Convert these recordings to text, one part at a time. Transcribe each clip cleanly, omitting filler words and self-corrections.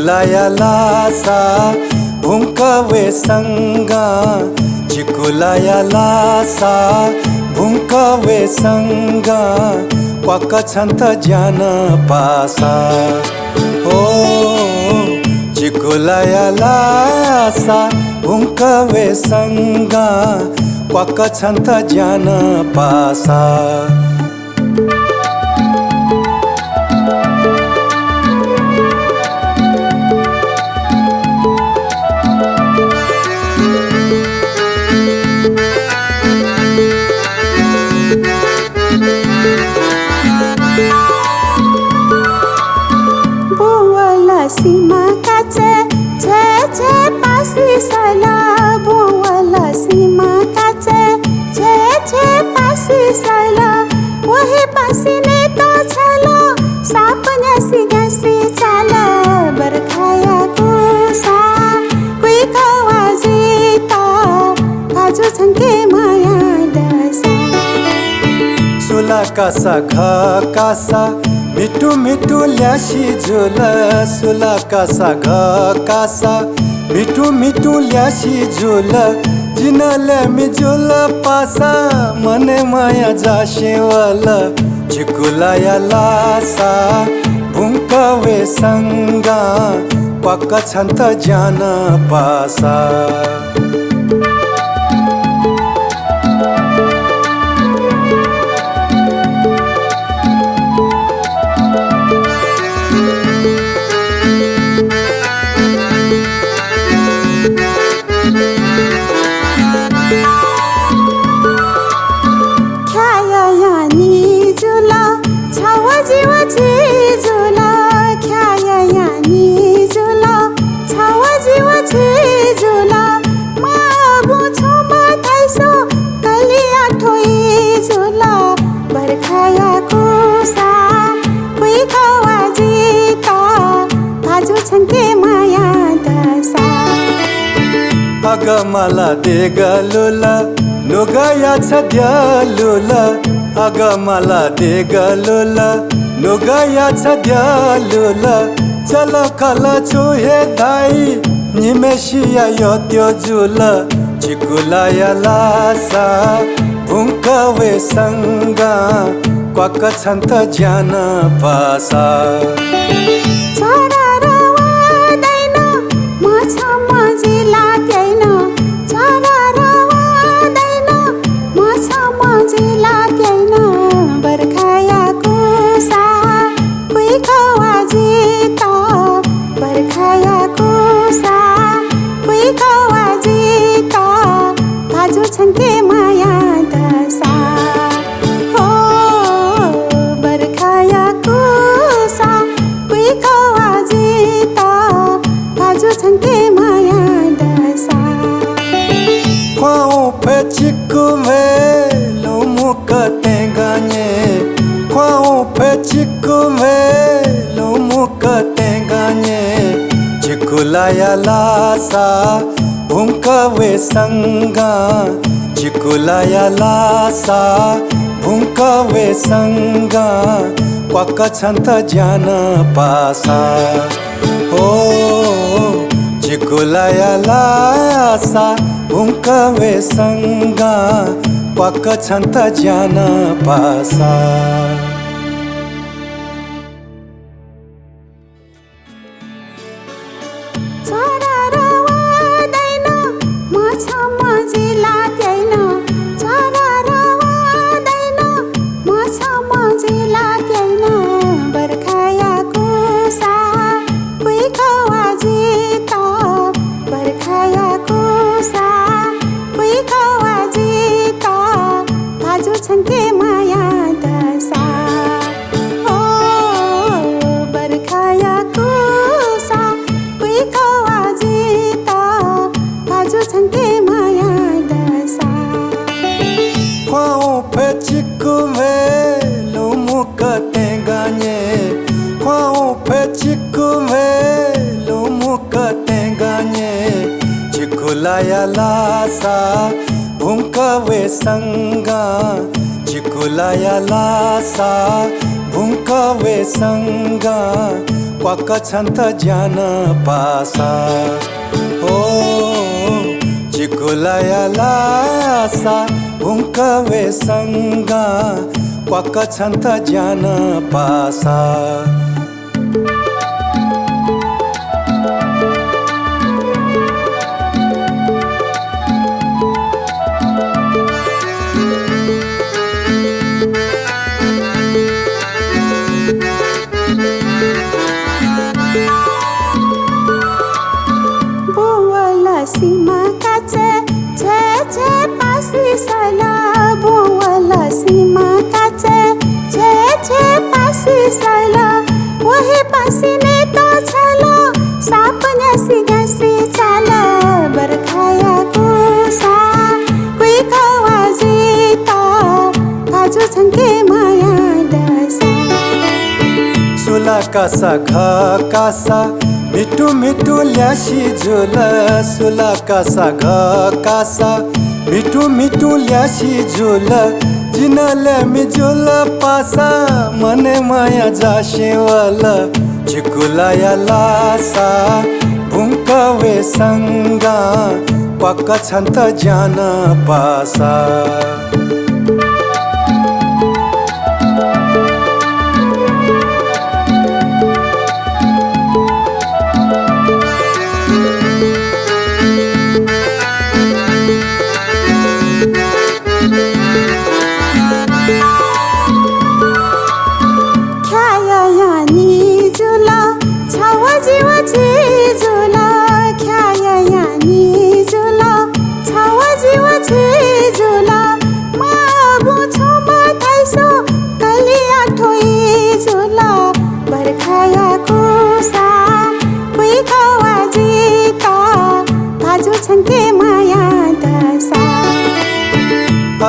चिकुलाया Lasa भुङ्कवे सँगा चिकुलाया Lasa भुङ्कवे सँगा quack छन् त ज्यान पासा ओ चिकुलाया लासा भुङ्कवे सँगा क्वाक छन् त ज्यान पासा सीमा काचे छे छे पासी साला बोवाला सीमा काचे छे छे पासी साला वही पासी ने तो छाला सापन्या सिगासी छाला बरखाया कोसा कोई खवाजीता काजु छंके माया दसा सुला कासा घ कासा मिठू मिठू ल्यासी झोल सुला कासा घ कासा मिठू मिठू ल्यासी झोल जिनले मिझोल पासा मने माया जाशेवल चिकुलाया लासा भुङ्कवे सँगा क्वाक छन् त ज्यान पासा अगमला देगलुला नुगया छ द्यालुला अगमला देगलुला नुगया छ द्यालुला चल कल छुहे धाई निमेसिया यो त्यो जुल चिकुलाया लासा भुङ्कवे सँगा क्वाक छन् त ज्यान पासा छन्के माया दसा हो बरखाया कोसा कोही खवाजीता काजु छन्के माया दसा क्वाउ पे चिकु मे लोमुक तेगाने क्वाउ पे चिकु मे लोमुक तेगाने चिकुलाया लासा भुङ्कवे सँगा चिकुलाया लासा भुङ्कवे सँगा क्वाक छन् त ज्यान पासा ओ चिकुलाया लासा भुङ्कवे सँगा क्वाक छन् त ज्यान पासा छन्के माया दसा ओ बरखाया कोसा कोही खवाजीता काजु छन्के माया दसा क्वाउ पे चिकु मे लोमुक तेगाने क्वाउ पे चिकु मे लोमुक तेगाने चिकुलाया लासा भुङ्कवे सँगा चिकुलाया लासा भुङ्कवे सँगा क्वाक छन् त ज्यान पासा ओ चिकुलाया लासा भुङ्कवेसँग क्वाक छन् त ज्यान पासा सीमा काचे छे छे पासी साला बोवाला सीमा काचे छे छे पासी साला वही पासी ने तो छला सापन्या सिगासी चाला बरखाया कुसा कोही खवाजिता काजु छन्के माया दसा सुला कासा घ कासा मिठो मिठो ल्यासी झोल सुला कासा घ कासा मिठो मिठो ल्यासी झोल जिनले मिझोल पासा मने माया जासेवल चिकुलाया लासा भुङ्कवेसँग क्वाक छन् त ज्यान पासा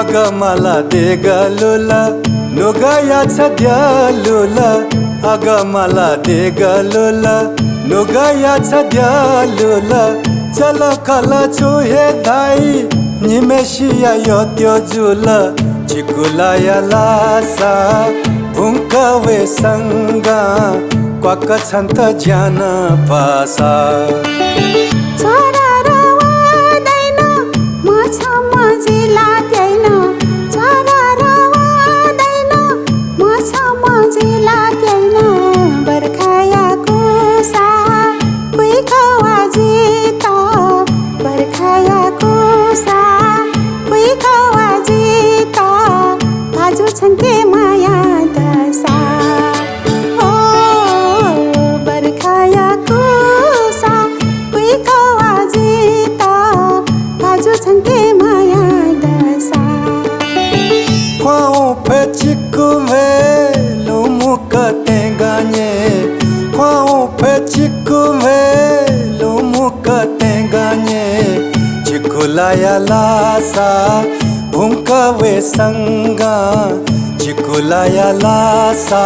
अगमला देगलुला नुगया छ द्यालुला अगमला देगलुला नुगया छ द्यालुला चल कल छुहे धाई निमेसिया यो त्यो जुल चिकुलाया लासा भुङ्कवेसँग क्वाक छन् त ज्यान पासा छन्के माया दसा ओ बरखाया कुसा कोही खवाजिता काजु छन्के माया दसा क्वाउ फेचिकु मे लुमुक तेगाने क्वाउ फेचिकु मे लुमुक तेगाने चिकुलाया लासा भुङ्कवेसँग चिकुलाया लासा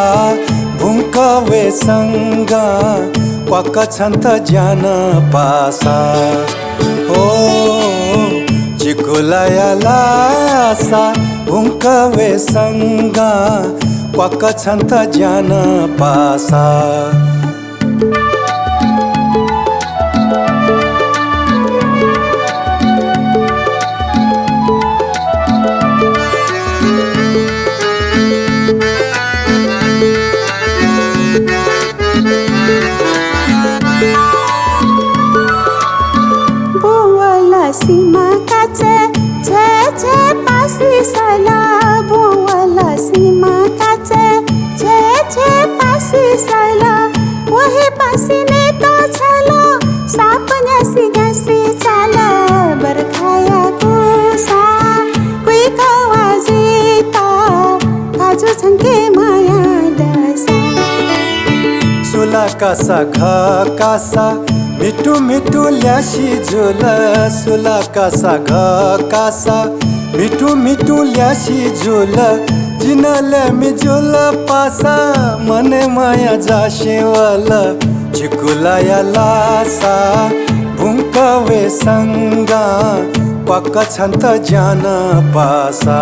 भुङ्कवेसँग क्वाक छन् त ज्यान पासा ओ चिकुलाया लासा भुङ्कवेसँग क्वाक छन् त ज्यान पासा सीमा काचे छे छे पासी साला बोवाला सीमा काचे छे छे पासी साला वही पासी ने तो छला सापन्या सिगासी चाला बरखाया कुसा कोही खवाजिता काजु छन्के माया दसा सुला कासा घ कासा मिठो मिठो ल्यासी झोल सुला कासा घ कासा मिठो मिठो ल्यासी झोल जिनले मिझोल पासा मने माया जासेवल चिकुलाया लासा भुङ्कवेसँग क्वाक छन् त ज्यान पासा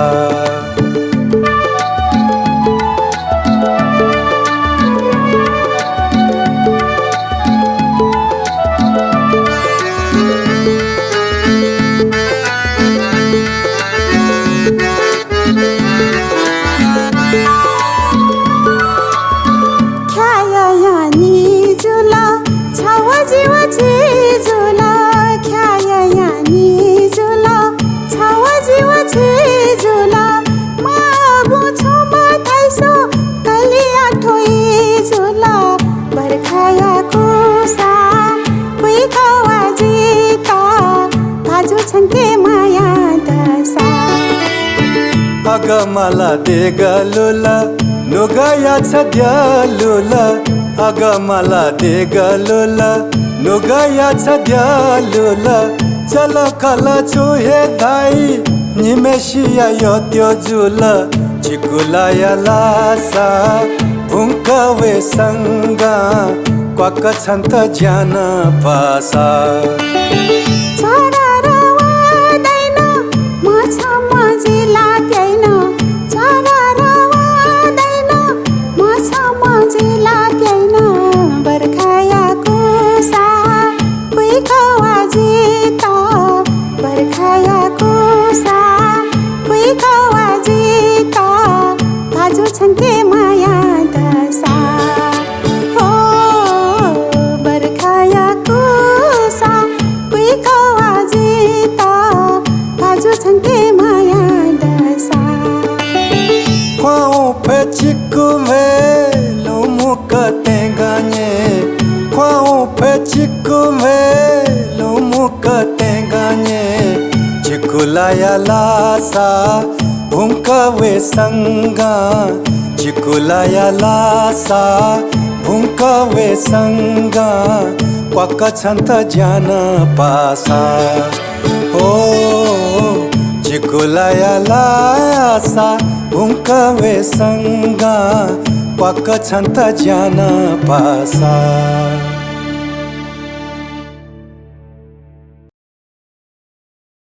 मला देगलुल नुगयाच द्यालुल अग मला देगलुल नुगयाच द्यालुल चल कल चुहे धाई निमेशिया यो त्यो जुल चिकुलाया लासा भुङ्कवे सँगा क्वाक छन्त ज्यान पासा छन्के माया दशा हो बर्खाया कुसा कोही खवाजिता बाजु छन्के माया दशा ख्वाउ पे चिक्कु मे लुमुक तेगाने ख्वाउ पे चिक्कु मे लुमुक तेगाने चिकुलाया लासा भुङ्कवे सँगा चिकुलाया लासा भुङ्कवे सँगा क्वाक छन्त ज्यान पासा ओ चिकुलाया लासा भुङ्कवे सँगा क्वाक छन्त ज्यान पासा